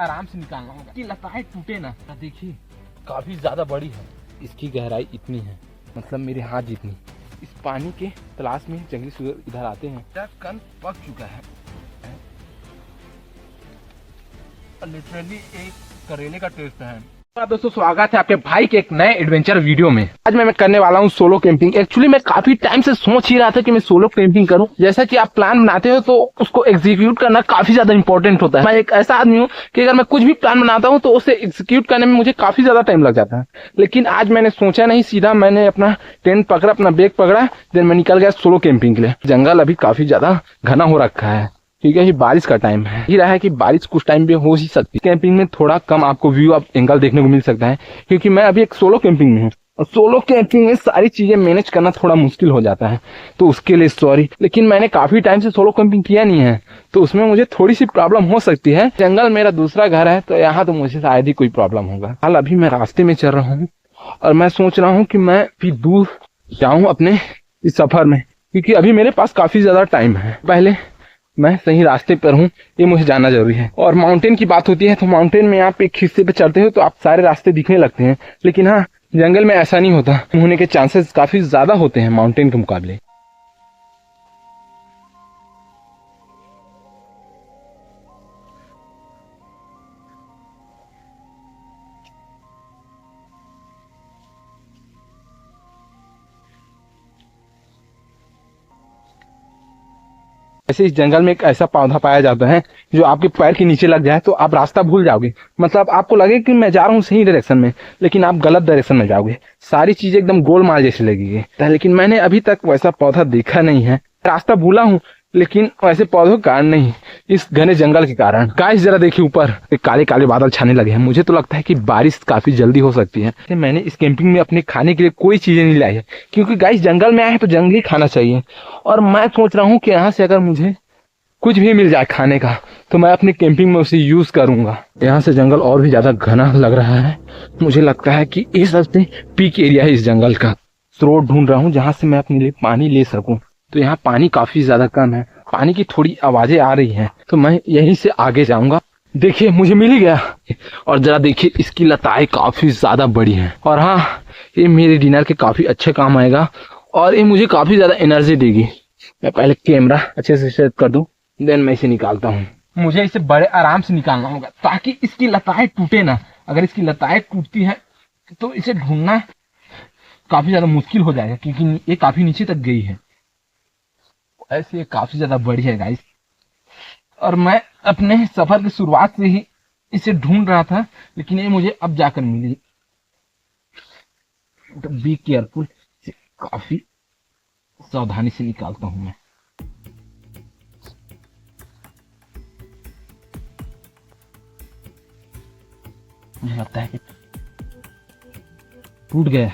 आराम से निकालना होगा कि लताएं टूटे ना। देखिए काफी ज्यादा बड़ी है, इसकी गहराई इतनी है, मतलब मेरे हाथ जितनी। इस पानी के तलाश में जंगली सूअर इधर आते हैं। कन पक चुका है, लिटरली एक करेले का टेस्ट है। दोस्तों स्वागत है आपके भाई के एक नए एडवेंचर वीडियो में। आज मैं करने वाला हूँ सोलो कैंपिंग। एक्चुअली मैं काफी टाइम से सोच ही रहा था कि मैं सोलो कैंपिंग करूं। जैसा कि आप प्लान बनाते हो तो उसको एग्जीक्यूट करना काफी ज्यादा इंपॉर्टेंट होता है। मैं एक ऐसा आदमी हूँ कि अगर मैं कुछ भी प्लान बनाता हूँ तो उसे एग्जीक्यूट करने में मुझे काफी ज्यादा टाइम लग जाता है। लेकिन आज मैंने सोचा नहीं, सीधा मैंने अपना टेंट पकड़ा, अपना बैग पकड़ा, देन मैं निकल गया सोलो कैंपिंग के लिए। जंगल अभी काफी ज्यादा घना हो रखा है क्योंकि ये बारिश का टाइम है। ये रहा है कि बारिश कुछ टाइम पे हो ही सकती है। कैंपिंग में थोड़ा कम आपको व्यू आप एंगल देखने को मिल सकता है क्योंकि मैं अभी एक सोलो कैंपिंग में हूँ और सोलो कैंपिंग में सारी चीजें मैनेज करना थोड़ा मुश्किल हो जाता है, तो उसके लिए सॉरी। लेकिन मैंने काफी टाइम से सोलो कैंपिंग किया नहीं है तो उसमें मुझे थोड़ी सी प्रॉब्लम हो सकती है। जंगल मेरा दूसरा घर है तो यहाँ तो मुझे शायद ही कोई प्रॉब्लम होगा। हाल अभी मैं रास्ते में चल रहा हूँ और मैं सोच रहा हूँ कि मैं भी दूर जाऊँ अपने इस सफर में, क्योंकि अभी मेरे पास काफी ज्यादा टाइम है। पहले मैं सही रास्ते पर हूँ ये मुझे जानना जरूरी है। और माउंटेन की बात होती है तो माउंटेन में आप एक हिस्से पे चढ़ते हो तो आप सारे रास्ते दिखने लगते हैं, लेकिन हाँ जंगल में ऐसा नहीं होता। होने के चांसेस काफी ज्यादा होते हैं माउंटेन के मुकाबले। ऐसे इस जंगल में एक ऐसा पौधा पाया जाता है जो आपके पैर के नीचे लग जाए तो आप रास्ता भूल जाओगे। मतलब आपको लगे कि मैं जा रहा हूँ सही डायरेक्शन में, लेकिन आप गलत डायरेक्शन में जाओगे। सारी चीजें एकदम गोलमाल जैसी लगेगी। लेकिन मैंने अभी तक वैसा पौधा देखा नहीं है। रास्ता भूला हूँ लेकिन वैसे पौधों के कारण नहीं, इस घने जंगल के कारण। गाइस जरा देखिए ऊपर काले काले बादल छाने लगे हैं। मुझे तो लगता है कि बारिश काफी जल्दी हो सकती है। मैंने इस कैंपिंग में अपने खाने के लिए कोई चीजें नहीं लाई है क्योंकि गाइस जंगल में आए हैं तो जंगली खाना चाहिए। और मैं सोच रहा हूँ कि यहाँ से अगर मुझे कुछ भी मिल जाए खाने का तो मैं अपनी कैंपिंग में उसे यूज करूंगा। यहाँ से जंगल और भी ज्यादा घना लग रहा है। मुझे लगता है कि ये सबसे पीक एरिया है इस जंगल का। स्रोत ढूंढ रहा हूँ जहाँ से मैं अपने लिए पानी ले सकूं। तो यहाँ पानी काफी ज्यादा कम है, पानी की थोड़ी आवाजें आ रही हैं, तो मैं यहीं से आगे जाऊंगा। देखिए मुझे मिल ही गया। और जरा देखिए इसकी लताएं काफी ज्यादा बड़ी हैं। और हाँ ये मेरे डिनर के काफी अच्छे काम आएगा और ये मुझे काफी ज्यादा एनर्जी देगी। मैं पहले कैमरा अच्छे से सेट कर दूं, देन मैं इसे निकालता हूँ। मुझे इसे बड़े आराम से निकालना होगा ताकि इसकी लताएं टूटे ना। अगर इसकी लताएं टूटती है तो इसे ढूंढना काफी ज्यादा मुश्किल हो जाएगा क्योंकि ये काफी नीचे तक गई है। ऐसे ये काफी ज्यादा बड़ी है गाइस, और मैं अपने सफर की शुरुआत से ही इसे ढूंढ रहा था, लेकिन ये मुझे अब जाकर मिली। बी केयरफुल, काफी सावधानी से निकालता हूं मैं। मुझे लगता है कि टूट गया।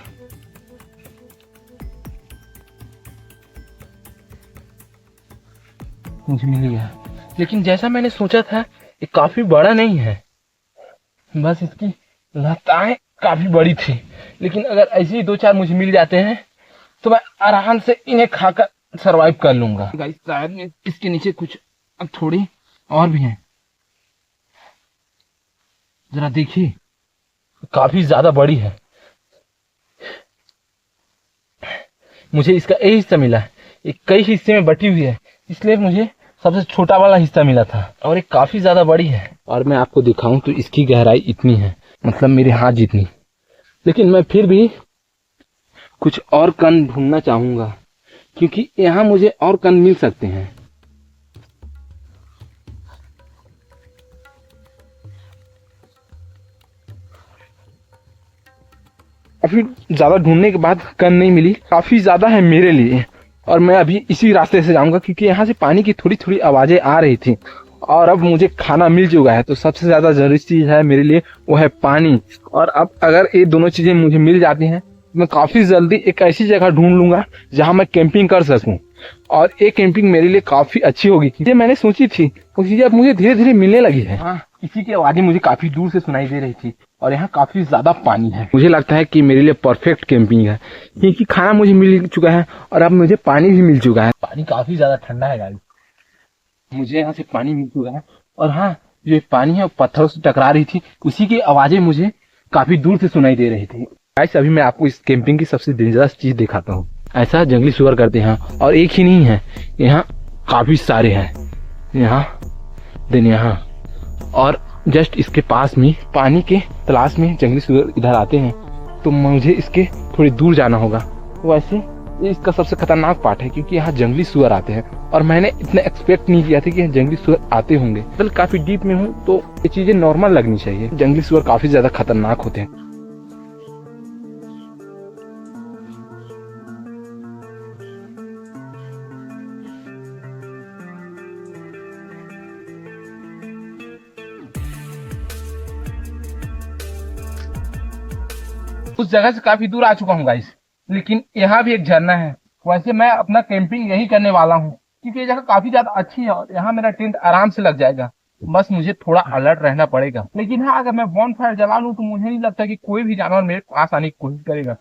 मुझे मिल गया, लेकिन जैसा मैंने सोचा था ये काफी बड़ा नहीं है, बस इसकी लताएं काफी बड़ी थी। लेकिन अगर ऐसे ही दो चार मुझे मिल जाते हैं तो मैं आराम से इन्हें खाकर सरवाइव कर लूंगा। गाइस शायद इसके नीचे कुछ अब थोड़ी और भी हैं। जरा देखिए काफी ज्यादा बड़ी है। मुझे इसका एक हिस्सा मिला है, ये कई हिस्से में बटी हुई है, इसलिए मुझे सबसे छोटा वाला हिस्सा मिला था। और ये काफी ज्यादा बड़ी है और मैं आपको दिखाऊं तो इसकी गहराई इतनी है, मतलब मेरे हाथ जितनी। लेकिन मैं फिर भी कुछ और कण ढूंढना चाहूंगा क्योंकि यहाँ मुझे और कण मिल सकते हैं। अभी ज्यादा ढूंढने के बाद कण नहीं मिली, काफी ज्यादा है मेरे लिए। और मैं अभी इसी रास्ते से जाऊंगा क्योंकि यहाँ से पानी की थोड़ी थोड़ी आवाजें आ रही थी और अब मुझे खाना मिल चुका है। तो सबसे ज्यादा जरूरी चीज है मेरे लिए वो है पानी। और अब अगर ये दोनों चीजें मुझे मिल जाती हैं मैं काफी जल्दी एक ऐसी जगह ढूंढ लूंगा जहां मैं कैंपिंग कर सकूं। और ये कैंपिंग मेरे लिए काफी अच्छी होगी। ये मैंने सोची थी वो चीजें अब मुझे धीरे धीरे मिलने लगी है। हाँ, इसी की आवाजें मुझे काफी दूर से सुनाई दे रही थी और यहाँ काफी ज्यादा पानी है। मुझे लगता है कि मेरे लिए परफेक्ट कैंपिंग है क्योंकि खाना मुझे मिल चुका है और अब मुझे पानी भी मिल चुका है। पानी काफी ज्यादा ठंडा है गाइस, मुझे यहाँ से पानी मिल चुका है। और हाँ, जो पानी है पत्थरों से टकरा रही थी, उसी की आवाजें मुझे काफी दूर से सुनाई दे रही थी। गाइस अभी मैं आपको इस कैंपिंग की सबसे डेंजरस चीज दिखाता हूँ। ऐसा जंगली सुअर करते हैं, और एक ही नहीं है, यहाँ काफी सारे हैं। यहाँ और जस्ट इसके पास में पानी के तलाश में जंगली सुअर इधर आते हैं, तो मुझे इसके थोड़ी दूर जाना होगा। वैसे ये इसका सबसे खतरनाक पार्ट है, क्योंकि यहाँ जंगली सुअर आते हैं, और मैंने इतना एक्सपेक्ट नहीं किया था कि यहाँ जंगली सुअर आते होंगे। बल काफी डीप में हूँ तो ये चीजें नॉर्मल लगनी चाहिए। जंगली सुअर काफी ज्यादा खतरनाक होते हैं। उस जगह से काफी दूर आ चुका हूँ गाइस, लेकिन यहाँ भी एक झरना है। वैसे मैं अपना कैंपिंग यही करने वाला हूँ, क्योंकि ये जगह काफी ज्यादा अच्छी है और यहाँ मेरा टेंट आराम से लग जाएगा। बस मुझे थोड़ा अलर्ट रहना पड़ेगा। लेकिन हाँ, अगर मैं बॉन फायर जला लूँ तो मुझे नहीं लगता कि कोई भी जानवर मेरे पास आने की कोशिश करेगा।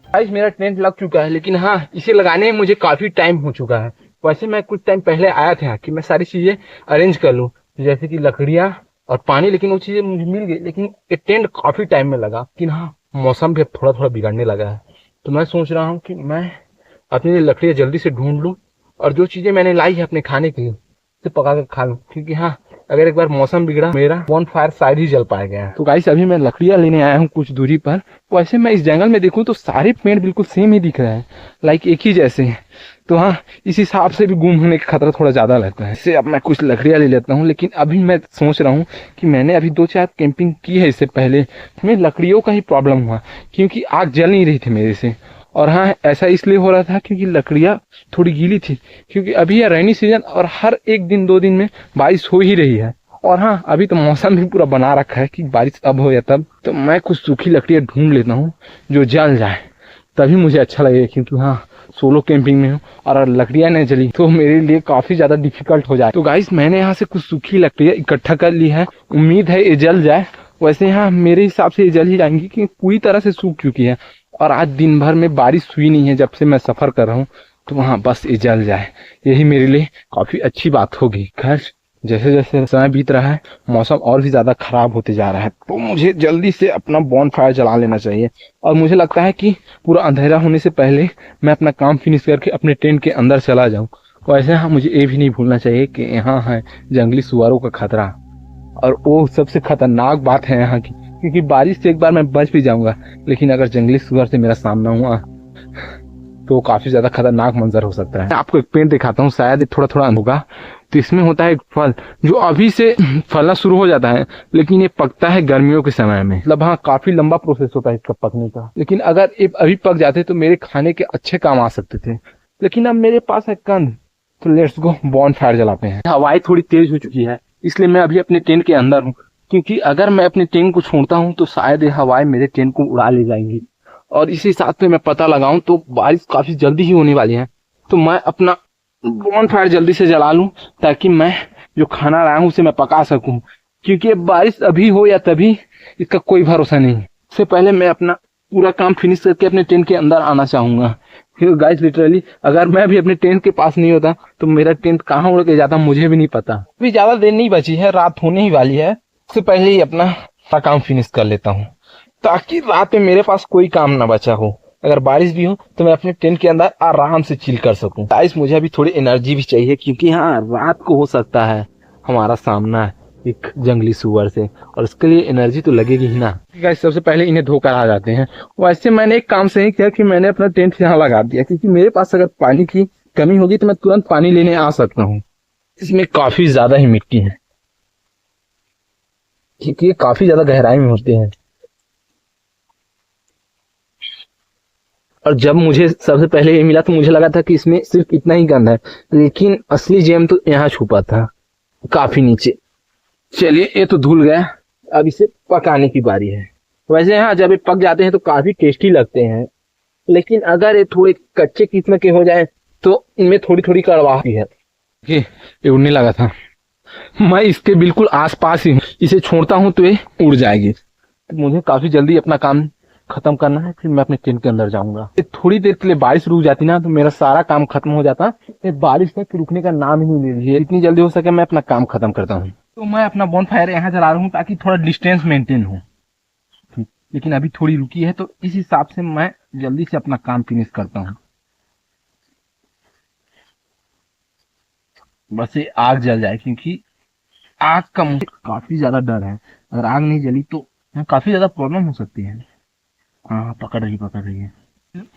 गाइस मेरा टेंट लग चुका है, लेकिन हाँ, इसे लगाने में मुझे काफी टाइम हो चुका है। वैसे मैं कुछ टाइम पहले आया था कि मैं सारी चीजें अरेंज कर लूं, जैसे कि लकड़ियां और पानी, लेकिन वो चीजें मुझे मिल गई। लेकिन ये टेंट काफी टाइम में लगा। लेकिन हाँ, मौसम भी अब थोड़ा थोड़ा बिगड़ने लगा है, तो मैं सोच रहा हूँ कि मैं अपने लिए लकड़ियां जल्दी से ढूंढ लूँ, और जो चीजें मैंने लाई है अपने खाने के लिए उसे पका कर खा लूँ। क्योंकि हाँ, अगर एक बार मौसम बिगड़ा, मेरा बॉन फायर शायद ही जल पाएगा। तो गाइस अभी मैं लकड़ियां लेने आया हूँ कुछ दूरी पर। वैसे मैं इस जंगल में देखूं तो सारे पेड़ बिल्कुल सेम ही दिख रहे हैं, लाइक एक ही जैसे हैं। तो हाँ, इस हिसाब से भी गुम होने का खतरा थोड़ा ज्यादा रहता है। इससे अब मैं कुछ लकड़ियां ले लेता हूँ। लेकिन अभी मैं सोच रहा हूँ कि मैंने अभी 2-4 कैंपिंग की है इससे पहले, हमें लकड़ियों का ही प्रॉब्लम हुआ, क्योंकि आग जल नहीं रही थी मेरे से। और हाँ, ऐसा इसलिए हो रहा था क्योंकि लकड़ियां थोड़ी गीली थी, क्योंकि अभी है रेनी सीजन और हर 1-2 दिन में बारिश हो ही रही है। और हाँ, अभी तो मौसम भी पूरा बना रखा है कि बारिश अब हो या तब। तो मैं कुछ सूखी लकड़ियां ढूंढ लेता हूँ जो जल जाए, तभी मुझे अच्छा लगेगा। क्योंकि हाँ, सोलो कैंपिंग में हूँ और अगर लकड़ियां नहीं जली तो मेरे लिए काफी ज्यादा डिफिकल्ट हो जाए। तो गाइस मैंने यहाँ से कुछ सूखी लकड़ियां इकट्ठा कर ली है, उम्मीद है ये जल जाए। वैसे यहाँ मेरे हिसाब से ये जल ही जाएंगी, कि पूरी तरह से सूख चुकी है। और आज दिन भर में बारिश हुई नहीं है जब से मैं सफर कर रहा हूँ, तो वहाँ बस ये जल जाए, यही मेरे लिए काफी अच्छी बात होगी। खैर, जैसे जैसे समय बीत रहा है, मौसम और भी ज्यादा खराब होते जा रहा है, तो मुझे जल्दी से अपना बॉन फायर जला लेना चाहिए। और मुझे लगता है कि पूरा अंधेरा होने से पहले मैं अपना काम फिनिश करके अपने टेंट के अंदर चला जाऊं। वैसे हाँ, मुझे ये भी नहीं भूलना चाहिए कि यहाँ है जंगली सुअरों का खतरा, और वो सबसे खतरनाक बात है यहाँ की। क्योंकि बारिश से एक बार मैं बच भी जाऊंगा, लेकिन अगर जंगली सुअर से मेरा सामना हुआ तो काफी ज्यादा खतरनाक मंजर हो सकता है। आपको एक पेड़ दिखाता हूँ, शायद थोड़ा थोड़ा होगा। तो इसमें होता है एक फल जो अभी से फलना शुरू हो जाता है, लेकिन ये पकता है गर्मियों के समय में। मतलब हाँ, काफी लंबा प्रोसेस होता है इसका पकने का। लेकिन अगर ये अभी पक जाते तो मेरे खाने के अच्छे काम आ सकते थे। लेकिन अब मेरे पास है कंद, तो लेट्स गो बॉन फायर जलाते हैं। हवाएं थोड़ी तेज हो चुकी है, इसलिए मैं अभी अपने टेंट के अंदर हूँ। क्योंकि अगर मैं अपने टेंट को छोड़ता हूँ तो शायद ये हवाएं मेरे टेंट को उड़ा ले जाएंगी, और इसी साथ में मैं पता लगाऊं तो बारिश काफी जल्दी ही होने वाली है। तो मैं अपना बॉन फायर जल्दी से जला लूं, ताकि मैं जो खाना लाया हूं उसे मैं पका सकूं। क्योंकि बारिश अभी हो या तभी, इसका कोई भरोसा नहीं। इससे पहले मैं अपना पूरा काम फिनिश करके अपने टेंट के अंदर आना चाहूंगा। क्योंकि गाइस लिटरली अगर मैं भी अपने टेंट के पास नहीं होता तो मेरा टेंट कहाँ उड़ के जाता मुझे भी नहीं पता। अभी ज्यादा देर नहीं बची है, रात होने ही वाली है। उससे पहले ही अपना काम फिनिश कर लेता हूँ, ताकि रात में मेरे पास कोई काम ना बचा हो। अगर बारिश भी हो तो मैं अपने टेंट के अंदर आराम से चिल कर सकूं। गाइस मुझे अभी थोड़ी एनर्जी भी चाहिए, क्योंकि हाँ, रात को हो सकता है हमारा सामना एक जंगली सुअर से, और इसके लिए एनर्जी तो लगेगी ही ना। गाइस सबसे पहले इन्हें धोकर आ जाते हैं। वैसे मैंने एक काम सही किया कि मैंने अपना टेंट यहाँ लगा दिया, क्योंकि मेरे पास अगर पानी की कमी होगी तो मैं तुरंत पानी लेने आ सकता हूँ। इसमें काफी ज्यादा ही मिट्टी है, क्योंकि ये काफी ज्यादा गहराई में होते हैं। और जब मुझे सबसे पहले ये मिला तो मुझे लगा था कि इसमें सिर्फ इतना ही गंद है, लेकिन असली जेम तो यहाँ छुपा था, काफी नीचे। चलिए ये तो धुल गया, अब इसे पकाने की बारी है। वैसे हाँ, जब ये पक जाते हैं तो काफी टेस्टी लगते हैं, लेकिन अगर ये थोड़े कच्चे किस्म के हो जाए तो इनमें थोड़ी थोड़ी कड़वाहट है। ये उड़ने लगा था, मैं इसके बिल्कुल आसपास ही हूँ, इसे छोड़ता हूँ तो ये उड़ जाएगी। मुझे काफी जल्दी अपना काम खत्म करना है, फिर मैं अपने टेंट के अंदर जाऊंगा। थोड़ी देर के लिए बारिश रुक जाती ना तो मेरा सारा काम खत्म हो जाता। ये बारिश तक रुकने का नाम ही नहीं ले रही है। जितनी जल्दी हो सके मैं अपना काम खत्म करता हूँ। तो मैं अपना बॉनफायर यहाँ जला रहा हूँ ताकि थोड़ा डिस्टेंस मेंटेन हो, लेकिन अभी थोड़ी रुकी है तो इस हिसाब से मैं जल्दी से अपना काम फिनिश करता हूँ। बस ये आग जल जाए, क्योंकि आग का मुझे काफी ज्यादा डर है। अगर आग नहीं जली तो काफी ज्यादा प्रॉब्लम हो सकती है। हाँ, पकड़ रही है।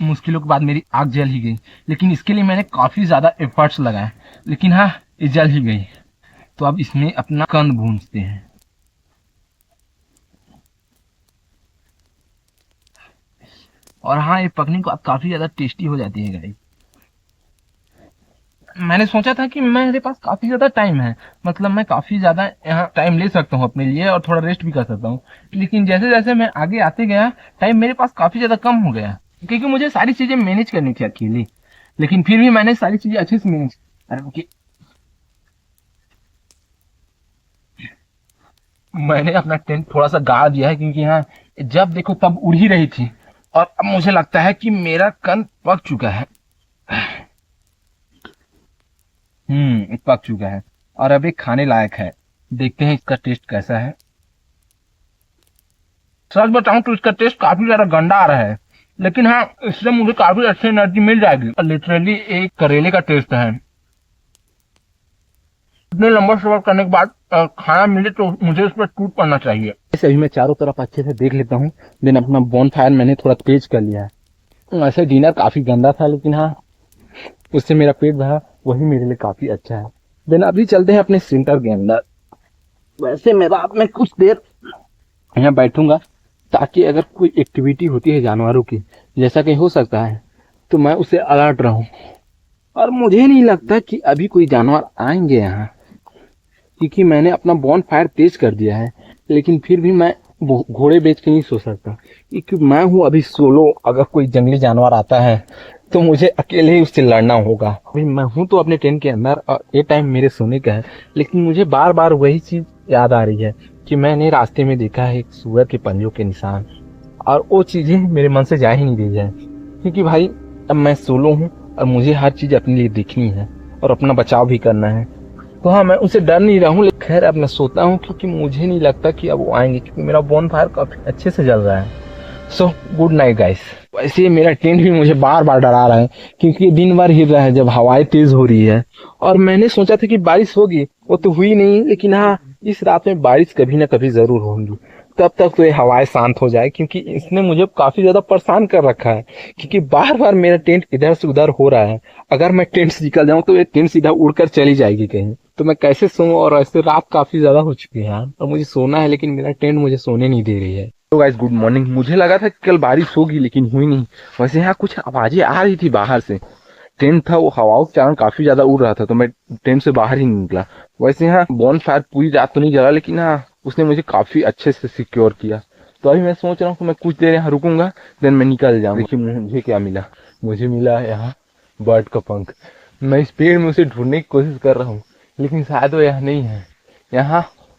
मुश्किलों के बाद मेरी आग जल ही गई, लेकिन इसके लिए मैंने काफी ज्यादा एफर्ट्स लगाए, लेकिन हाँ, ये जल ही गई। तो अब इसमें अपना कंद भूनते हैं। और हाँ, ये पकने को अब काफी ज्यादा टेस्टी हो जाती है गाइस। मैंने सोचा था कि मेरे पास काफी ज्यादा टाइम है, मतलब मैं काफी ज्यादा यहाँ टाइम ले सकता हूँ अपने लिए और थोड़ा रेस्ट भी कर सकता हूँ, लेकिन जैसे जैसे मैं आगे आते गया टाइम मेरे पास काफी ज्यादा कम हो गया, क्योंकि मुझे सारी चीजें मैनेज करनी थी अकेले। लेकिन फिर भी मैंने सारी चीजें अच्छे से मैनेज। मैंने अपना टेंट थोड़ा सा गाड़ दिया है, क्योंकि यहाँ जब देखो तब उड़ ही रही थी, और अब मुझे लगता है कि मेरा कंद पक चुका है। पक चुका है और अभी खाने लायक है। देखते हैं इसका टेस्ट कैसा है। सच बताऊं तो इसका टेस्ट काफी ज्यादा गंदा आ रहा है, लेकिन हाँ, इससे मुझे काफी अच्छी एनर्जी मिल जाएगी। लिटरली एक करेले का टेस्ट है। इतने लंबा सफर करने के बाद खाना मिले तो मुझे उस पर टूट पड़ना चाहिए। ऐसे अभी मैं चारों तरफ अच्छे से देख लेता हूँ, देन अपना बॉन फायर मैंने थोड़ा तेज कर लिया है। वैसे डिनर काफी गंदा था, लेकिन हाँ, उससे मेरा पेट भरा, वही मेरे लिए काफी अच्छा है। देन अभी चलते हैं अपने सेंटर के अंदर। वैसे मैं रात में कुछ देर यहाँ बैठूंगा, ताकि अगर कोई एक्टिविटी होती है जानवरों की, जैसा कि हो सकता है, तो मैं उसे अलर्ट रहूं। और मुझे नहीं लगता कि अभी कोई जानवर आएंगे यहाँ, क्योंकि मैंने अपना बॉन फायर तेज कर दिया है। लेकिन फिर भी मैं घोड़े बेच के नहीं सो सकता, क्योंकि मैं हूँ अभी सोलो। अगर कोई जंगली जानवर आता है तो मुझे अकेले ही उससे लड़ना होगा। अभी मैं हूँ तो अपने टेंट के अंदर और ये टाइम मेरे सोने का है, लेकिन मुझे बार बार वही चीज याद आ रही है कि मैंने रास्ते में देखा है एक सुअर के पंजों के निशान, और वो चीजें मेरे मन से जा ही नहीं रही है। क्योंकि भाई अब मैं सोलो हूँ और मुझे हर चीज अपने लिए देखनी है और अपना बचाव भी करना है। तो हाँ, मैं उनसे डर नहीं रहा हूँ, लेकिन खैर अब मैं सोता हूँ, क्योंकि मुझे नहीं लगता कि अब वो आएंगे, क्योंकि मेरा बॉन फायर काफी अच्छे से जल रहा है। So good night guys. वैसे मेरा टेंट भी मुझे बार बार डरा रहा है, क्योंकि दिन भर हिल रहा है जब हवाएं तेज हो रही है। और मैंने सोचा था कि बारिश होगी, वो तो हुई नहीं, लेकिन हाँ, इस रात में बारिश कभी ना कभी जरूर होगी। तब तक तो ये हवाएं शांत हो जाए, क्योंकि इसने मुझे काफी ज्यादा परेशान कर रखा है, क्योंकि बार बार मेरा टेंट इधर से उधर हो रहा है। अगर मैं टेंट से निकल जाऊं तो ये टेंट सीधा उड़कर चली जाएगी कहीं, तो मैं कैसे सोऊं। और ऐसे रात काफी ज्यादा हो चुकी है यार, और मुझे सोना है, लेकिन मेरा टेंट मुझे सोने नहीं दे रही है। तो गाइस गुड मॉर्निंग। मुझे लगा था कि कल बारिश होगी, लेकिन हुई नहीं। वैसे यहाँ कुछ आवाजें आ रही थी बाहर से। टेंट था वो हवाओं के कारण काफी ज्यादा उड़ रहा था, तो मैं टेंट से बाहर ही नहीं निकला। वैसे यहाँ बॉन फायर पूरी रात तो नहीं जला, लेकिन हाँ, उसने मुझे काफी अच्छे से सिक्योर किया। तो अभी मैं सोच रहा हूँ कि मैं कुछ देर यहाँ रुकूंगा, देन मैं निकल जाऊँ। देखिए मुझे क्या मिला। मुझे मिला यहाँ बर्ड का पंख। मैं इस पेड़ में उसे ढूंढने की कोशिश कर रहा हूँ, लेकिन शायद वो यहाँ नहीं है।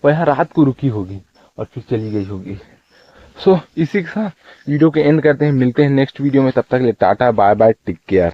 वो यहाँ रात को रुकी होगी और फिर चली गई होगी। सो इसी के साथ वीडियो के एंड करते हैं। मिलते हैं नेक्स्ट वीडियो में, तब तक के लिए tata bye bye, take care.